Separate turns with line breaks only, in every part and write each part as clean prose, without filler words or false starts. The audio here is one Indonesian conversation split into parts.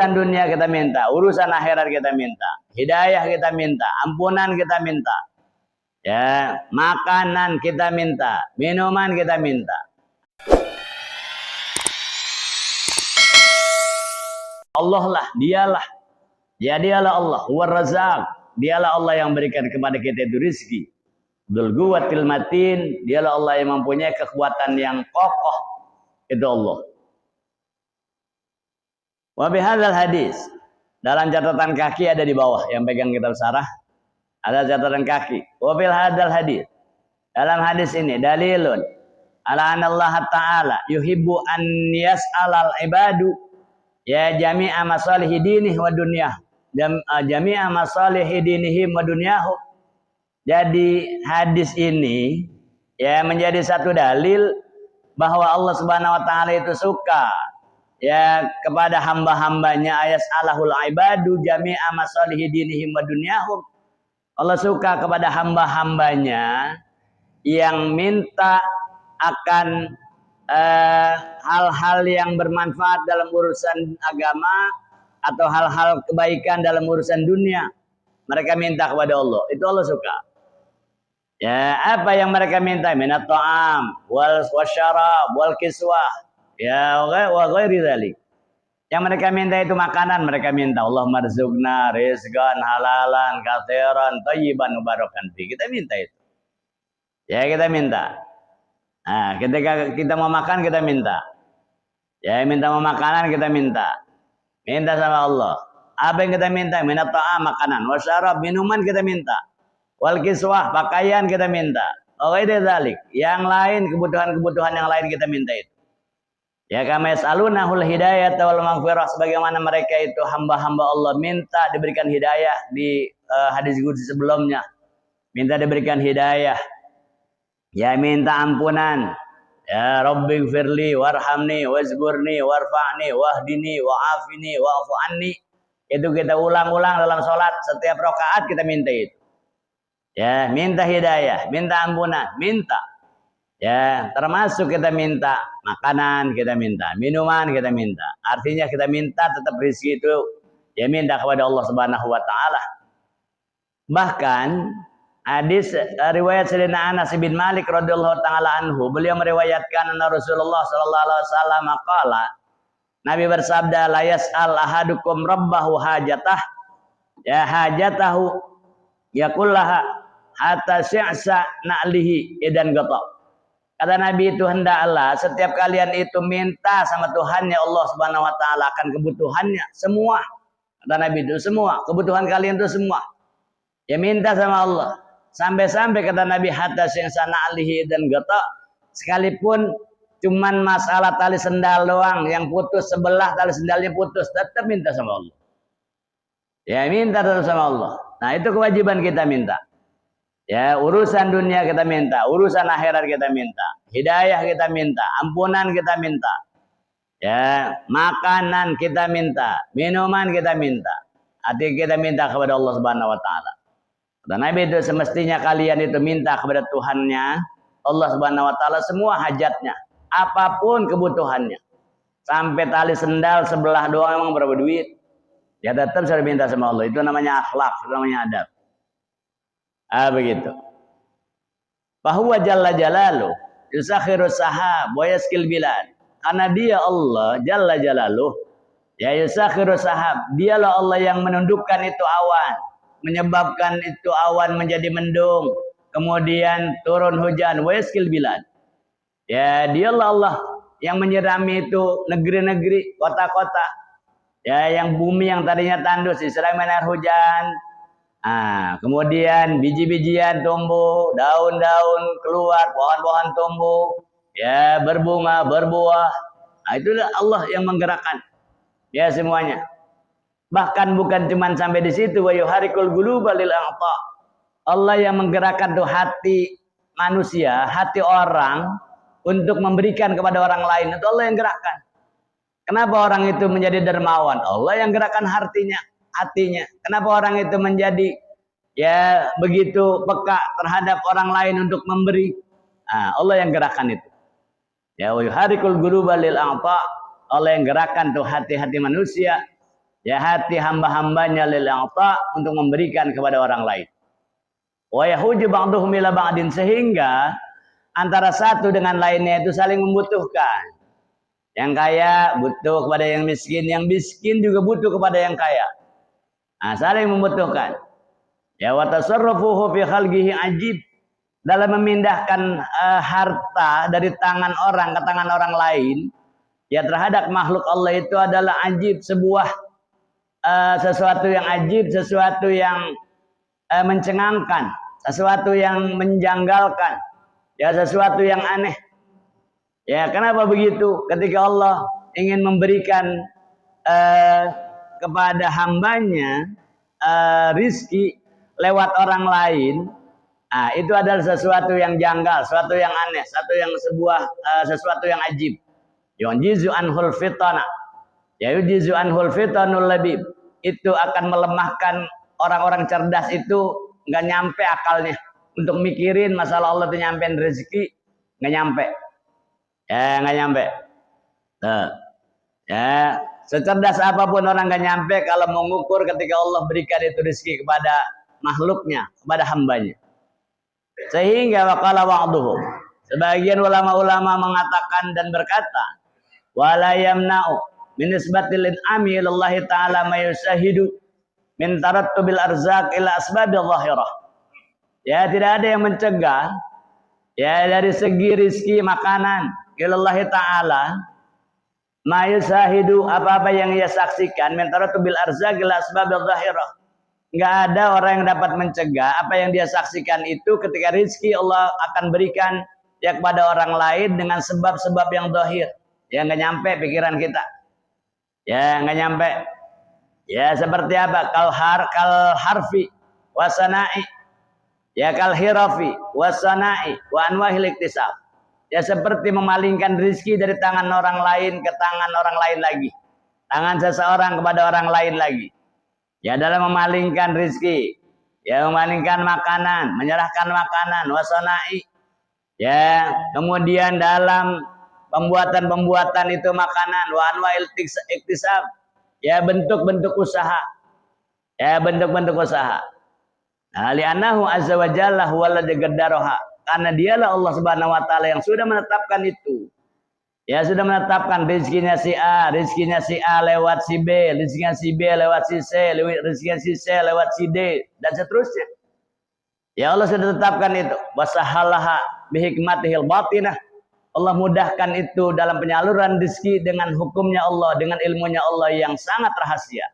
Urusan dunia kita minta, urusan akhirat kita minta, hidayah kita minta, ampunan kita minta, ya, makanan kita minta, minuman kita minta. Allah lah, dialah. Ya dialah Allah, huwar razaq. Dialah Allah yang berikan kepada kita itu rizki. Dzul quwwatil matin, dialah Allah yang mempunyai kekuatan yang kokoh. Itu Allah. Wa bihadzal hadis, dalam catatan kaki ada di bawah yang pegang kitab syarah, ada catatan kaki. Wa bil hadzal hadis, dalam hadis ini dalilun ala anna Allah Ta'ala yuhibbu an yas'alal ibadu ya jami'a masalihi dinih wa dunyah, jami'a masalihi dinihim wa dunyahu. Jadi hadis ini ya menjadi satu dalil bahwa Allah Subhanahu wa taala itu suka ya kepada hamba-hambanya ayas alahul ibadu jami'a masalihi dinihim wa dunyahum. Allah suka kepada hamba-hambanya yang minta akan hal-hal yang bermanfaat dalam urusan agama atau hal-hal kebaikan dalam urusan dunia. Mereka minta kepada Allah, itu Allah suka. Ya, apa yang mereka minta? Minat ta'am wal wasyarab wal kiswah. Ya, wa ghairi dzalik. Yang mereka minta itu makanan, mereka minta Allah marzuqna rizqan halalan katsiran thayyiban mubarakan fi. Kita minta itu. Ya, kita minta. Nah, ketika kita mau makan kita minta. Ya, minta mau makanan kita minta. Minta sama Allah. Apa yang kita minta? Minat ta'am makanan, wasyarab minuman kita minta. Wal kiswah pakaian kita minta. Wa ghairi dzalik. Yang lain kebutuhan-kebutuhan yang lain kita minta itu. Ya kama yas'alunahul hidayah wal maghfirah, sebagaimana mereka itu hamba-hamba Allah minta diberikan hidayah di hadis qudsi sebelumnya. Minta diberikan hidayah. Ya minta ampunan. Ya rabbighfirli warhamni wazburni warfa'ni wahdini wa'afini wa'fu anni. Itu kita ulang-ulang dalam salat, setiap rakaat kita minta itu. Ya, minta hidayah, minta ampunan, minta. Ya, termasuk kita minta makanan, kita minta minuman, kita minta. Artinya kita minta tetap rezeki itu ya minta kepada Allah Subhanahu wa taala. Bahkan hadis riwayat Sayyidina Anas bin Malik radhiyallahu taala anhu, beliau meriwayatkan anna Rasulullah sallallahu alaihi wasallam qala, Nabi bersabda, la yas'al ahadukum rabbahu hajatah ya hajatahu yaqullaha hatta syi'sa na'lihi idan gata. Kata Nabi itu, hendaklah setiap kalian itu minta sama Tuhannya Allah Subhanahu wa taala akan kebutuhannya semua. Kata Nabi itu semua, kebutuhan kalian itu semua. Ya minta sama Allah. Sampai-sampai kata Nabi hatta syi'sa na'lihi dan gata, sekalipun cuman masalah tali sendal doang yang putus, sebelah tali sendalnya putus, tetap minta sama Allah. Ya minta tetap sama Allah. Nah, itu kewajiban kita minta. Ya, urusan dunia kita minta, urusan akhirat kita minta, hidayah kita minta, ampunan kita minta. Ya, makanan kita minta, minuman kita minta. Hati kita minta kepada Allah Subhanahu wa taala. Dan Nabi itu semestinya kalian itu minta kepada Tuhannya, Allah Subhanahu wa taala semua hajatnya, apapun kebutuhannya. Sampai tali sendal sebelah doang emang berapa duit? Ya tetap saya minta sama Allah. Itu namanya akhlak, itu namanya adab. Begitu. Bahwa Jalla Jalaluh yusakhiru sahab wa yaskil bilad. Karena dia Allah Jalla Jalaluh ya yusakhiru sahab. Dialah Allah yang menundukkan itu awan, menyebabkan itu awan menjadi mendung, kemudian turun hujan, wa yaskil bilad. Ya dialah Allah yang menyirami itu negeri-negeri, kota-kota. Ya yang bumi yang tadinya tandus disirami air hujan. Kemudian biji-bijian tumbuh, daun-daun keluar, pohon-pohon tumbuh, ya berbunga, berbuah. Itulah Allah yang menggerakkan, ya semuanya. Bahkan bukan cuma sampai di situ, wa yuharikul quluba lil a'ta. Allah yang menggerakkan tuh hati manusia, hati orang untuk memberikan kepada orang lain. Itu Allah yang gerakkan. Kenapa orang itu menjadi dermawan? Allah yang gerakkan hatinya. Kenapa orang itu menjadi ya begitu peka terhadap orang lain untuk memberi? Allah yang gerakkan itu. Ya wa yuharikul quluba lil a'ta. Allah yang gerakkan tuh hati-hati manusia ya hati hamba-hambanya lil i'ta untuk memberikan kepada orang lain. Wa yahuju ba'duhum ila ba'din, sehingga antara satu dengan lainnya itu saling membutuhkan. Yang kaya butuh kepada yang miskin juga butuh kepada yang kaya. Nah, saling membutuhkan. Ya wa tasarrufuhu fi khalqihi ajib, dalam memindahkan harta dari tangan orang ke tangan orang lain ya terhadap makhluk Allah itu adalah ajib, sebuah sesuatu yang ajib, sesuatu yang mencengangkan, sesuatu yang menjanggalkan, ya sesuatu yang aneh. Ya, kenapa begitu? Ketika Allah ingin memberikan kepada hambanya rizki lewat orang lain, nah, itu adalah sesuatu yang janggal, sesuatu yang aneh, sesuatu yang ajib. Yujizu anhul fitana, ya yujizu anhul fitanul labib, itu akan melemahkan orang-orang cerdas itu, nggak nyampe akalnya untuk mikirin masalah Allah itu nyampein rezeki, nggak nyampe. Ya, nggak nyampe. Ya, secerdas apapun orang nggak nyampe kalau mengukur ketika Allah berikan itu rezeki kepada makhluknya, kepada hambanya. Sehingga waqala wa'duhum, sebagian ulama-ulama mengatakan dan berkata, wala yamna'u min isbatil in'ami ilallahi ta'ala ma yusahidu min tarattubil arzaq ila asbabil zahirah. Ya, tidak ada yang mencegah ya dari segi rizki makanan ilallahi ta'ala ma yusahidu, apa-apa yang ia saksikan min tarattubil arzaq ila asbabil zahirah. Enggak ada orang yang dapat mencegah apa yang dia saksikan itu ketika rizki Allah akan berikan ya kepada orang lain dengan sebab-sebab yang zahir. Ya nggak nyampe pikiran kita. Ya nggak nyampe. Ya seperti apa? Kal harfi wasana'i. Ya kal hirafi wasana'i wa anwahil iktisab. Ya seperti memalingkan rizki dari tangan orang lain ke tangan orang lain lagi. Tangan seseorang kepada orang lain lagi. Ya dalam memalingkan rizki, ya memalingkan makanan, menyerahkan makanan, wasana'i. Ya kemudian dalam pembuatan itu makanan, wa anwa'il iktisab, ya bentuk-bentuk usaha. Ya bentuk-bentuk usaha. Nah, li'annahu azza wa jalla huwa alladzi qaddaraha. Karena dialah Allah Subhanahu wa taala yang sudah menetapkan itu. Ya sudah menetapkan rezekinya si A, rezekinya si A lewat si B, rezekinya si B lewat si C, rezekinya si C lewat si D, dan seterusnya. Ya Allah sudah tetapkan itu. Wasahalaha bihikmatihil batinah. Allah mudahkan itu dalam penyaluran rezeki dengan hukumnya Allah, dengan ilmunya Allah yang sangat rahasia.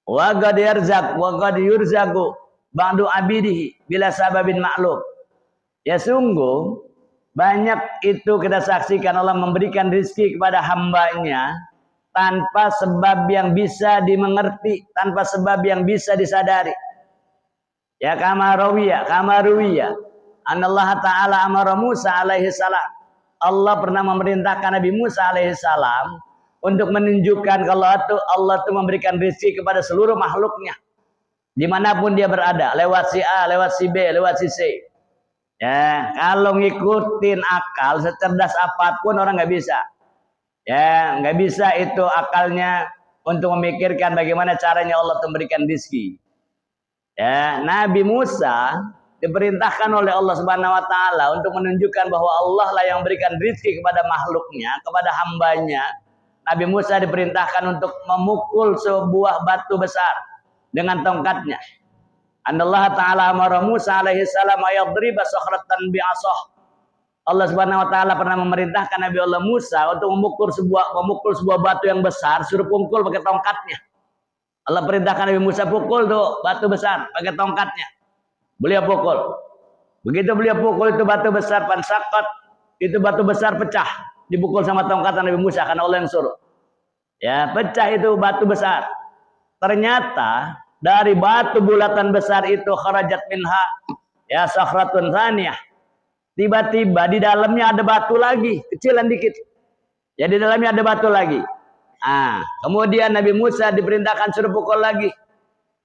Wa qad yarzaq wa qad yurzaqu ba'du abidihi bila sababin ma'lum. Ya sungguh banyak itu kita saksikan Allah memberikan rezeki kepada hambanya tanpa sebab yang bisa dimengerti, tanpa sebab yang bisa disadari. Ya kamaruwiya. Allah Ta'ala amara Musa alaihi salam. Allah pernah memerintahkan Nabi Musa alaihi salam untuk menunjukkan kalau Allah itu memberikan rezeki kepada seluruh makhluknya. Dimanapun dia berada, lewat si A, lewat si B, lewat si C. Ya, kalau ngikutin akal secerdas apapun orang nggak bisa. Ya, nggak bisa itu akalnya untuk memikirkan bagaimana caranya Allah memberikan rezeki. Ya, Nabi Musa diperintahkan oleh Allah Subhanahu wa taala untuk menunjukkan bahwa Allah lah yang memberikan rezeki kepada makhluknya, kepada hambanya. Nabi Musa diperintahkan untuk memukul sebuah batu besar dengan tongkatnya. Allah Ta'ala amara Musa alaihi salam ayadriba sakhratan bi'asah. Allah Subhanahu wa taala pernah memerintahkan Nabi Allah Musa untuk memukul sebuah batu yang besar, suruh pukul pakai tongkatnya. Allah perintahkan Nabi Musa pukul tuh batu besar pakai tongkatnya. Beliau pukul. Begitu beliau pukul itu batu besar pansaqat, itu batu besar pecah, dipukul sama tongkat Nabi Musa karena Allah yang suruh. Ya, pecah itu batu besar. Ternyata dari batu bulatan besar itu kharajat minha ya sakhratun thaniyah. Tiba-tiba di dalamnya ada batu lagi, kecilan dikit. Ya di dalamnya ada batu lagi. Kemudian Nabi Musa diperintahkan suruh pukul lagi.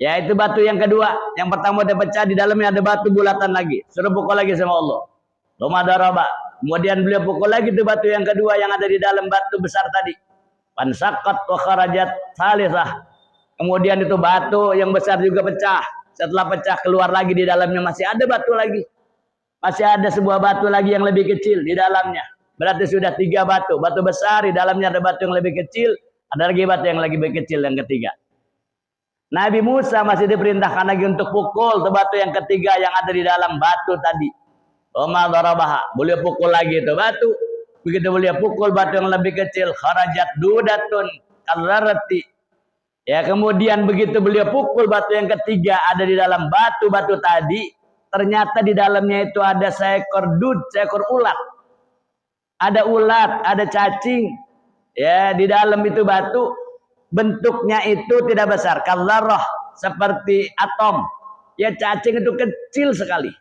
Ya itu batu yang kedua. Yang pertama udah pecah, di dalamnya ada batu bulatan lagi. Suruh pukul lagi sama Allah. Loma daraba. Kemudian beliau pukul lagi itu batu yang kedua yang ada di dalam batu besar tadi. Fansaqat wa kharajat salisah. Kemudian itu batu yang besar juga pecah. Setelah pecah keluar lagi di dalamnya masih ada batu lagi. Masih ada sebuah batu lagi yang lebih kecil di dalamnya. Berarti sudah 3 batu. Batu besar, di dalamnya ada batu yang lebih kecil. Ada lagi batu yang lebih kecil yang ketiga. Nabi Musa masih diperintahkan lagi untuk pukul tuh batu yang ketiga yang ada di dalam batu tadi. Oma darabaha. Boleh pukul lagi itu batu. Begitu boleh pukul batu yang lebih kecil. Kharajat dudatun kallarati. Ya, kemudian begitu beliau pukul batu yang ketiga ada di dalam batu-batu tadi, ternyata di dalamnya itu ada seekor ulat. Ada ulat, ada cacing. Ya, di dalam itu batu bentuknya itu tidak besar, kadzarrah, seperti atom. Ya, cacing itu kecil sekali.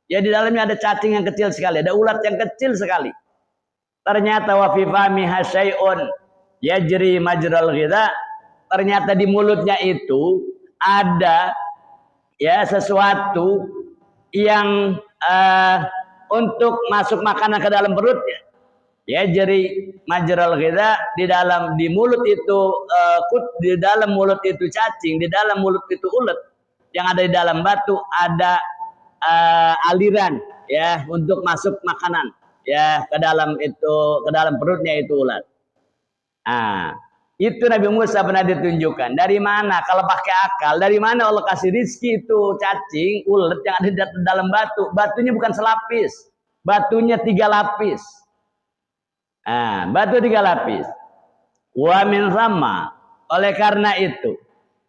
Ya, di dalamnya ada cacing yang kecil sekali, ada ulat yang kecil sekali. Ternyata wa fi famiha syai'un yajri majral ghidha. Ternyata di mulutnya itu ada ya sesuatu yang untuk masuk makanan ke dalam perutnya. Ya, jadi majral ghidha, di mulut itu di dalam mulut itu cacing, di dalam mulut itu ulet, yang ada di dalam batu ada aliran ya untuk masuk makanan ya ke dalam perutnya itu ulat. Itu Nabi Musa pernah ditunjukkan. Dari mana kalau pakai akal? Dari mana Allah kasih rizki itu cacing, ulet yang ada di dalam batu? Batunya bukan selapis, batunya 3 lapis. Batu 3 lapis. Wa min thamma, oleh karena itu,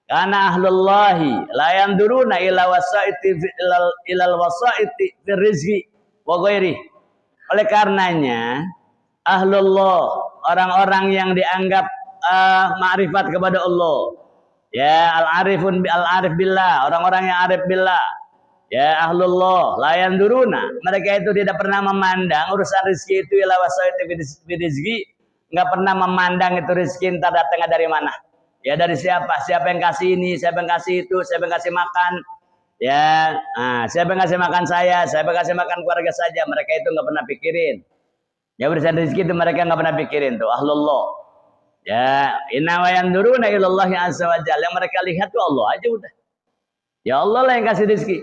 karena ahlullahi la yanduruna ila wasaiti ilal wasaiti fir rizqi wa ghairi. Oleh karenanya ahlullah, orang-orang yang dianggap ma'rifat kepada Allah, ya al-arif billah, orang-orang yang arif billah, ya ahlullah la yanduruna, mereka itu tidak pernah memandang urusan rezeki itu ila wasaiti fi rizqi, enggak pernah memandang itu rezeki entar datangnya dari mana, ya dari siapa yang kasih ini, siapa yang kasih itu, siapa yang kasih makan, ya siapa yang kasih makan saya, siapa yang kasih makan keluarga saja, mereka itu enggak pernah pikirin. Ya urusan rezeki itu mereka enggak pernah pikirin tuh ahlullah. Ya, inna wa yanduruna ilallahi azza wa jalla. Yang mereka lihat tuh Allah aja udah. Ya Allah lah yang kasih rezeki.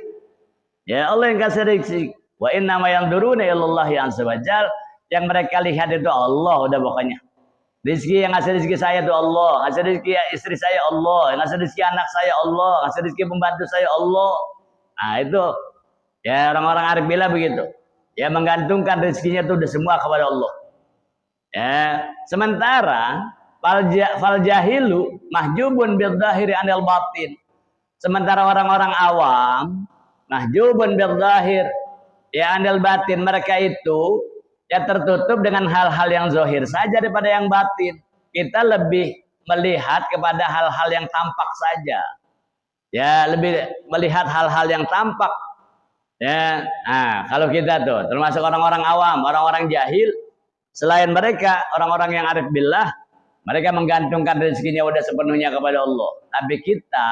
Ya Allah yang kasih rezeki. Wa inna wa yanduruna ilallahi azza wa jalla. Yang mereka lihat itu Allah udah pokoknya. Rezeki yang ngasih rezeki saya itu Allah, ngasih rezeki istri saya Allah, yang ngasih rezeki anak saya Allah, ngasih rezeki pembantu saya Allah. Nah, itu ya orang-orang arif billah begitu. Ya menggantungkan rezekinya itu udah semua kepada Allah. Ya, sementara fal jahilu mahjubun bil zahiri anil batin. Sementara orang-orang awam mahjubun bil zahir ya anil batin, mereka itu ya tertutup dengan hal-hal yang zahir saja daripada yang batin. Kita lebih melihat kepada hal-hal yang tampak saja. Ya, lebih melihat hal-hal yang tampak. Ya, kalau kita tuh termasuk orang-orang awam, orang-orang jahil, selain mereka orang-orang yang arif billah, mereka menggantungkan rezekinya udah sepenuhnya kepada Allah. Tapi kita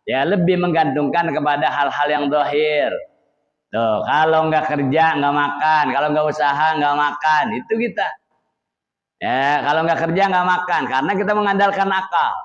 ya lebih menggantungkan kepada hal-hal yang zahir. Tuh, kalau nggak kerja nggak makan, kalau nggak usaha nggak makan, itu kita. Ya, kalau nggak kerja nggak makan karena kita mengandalkan akal.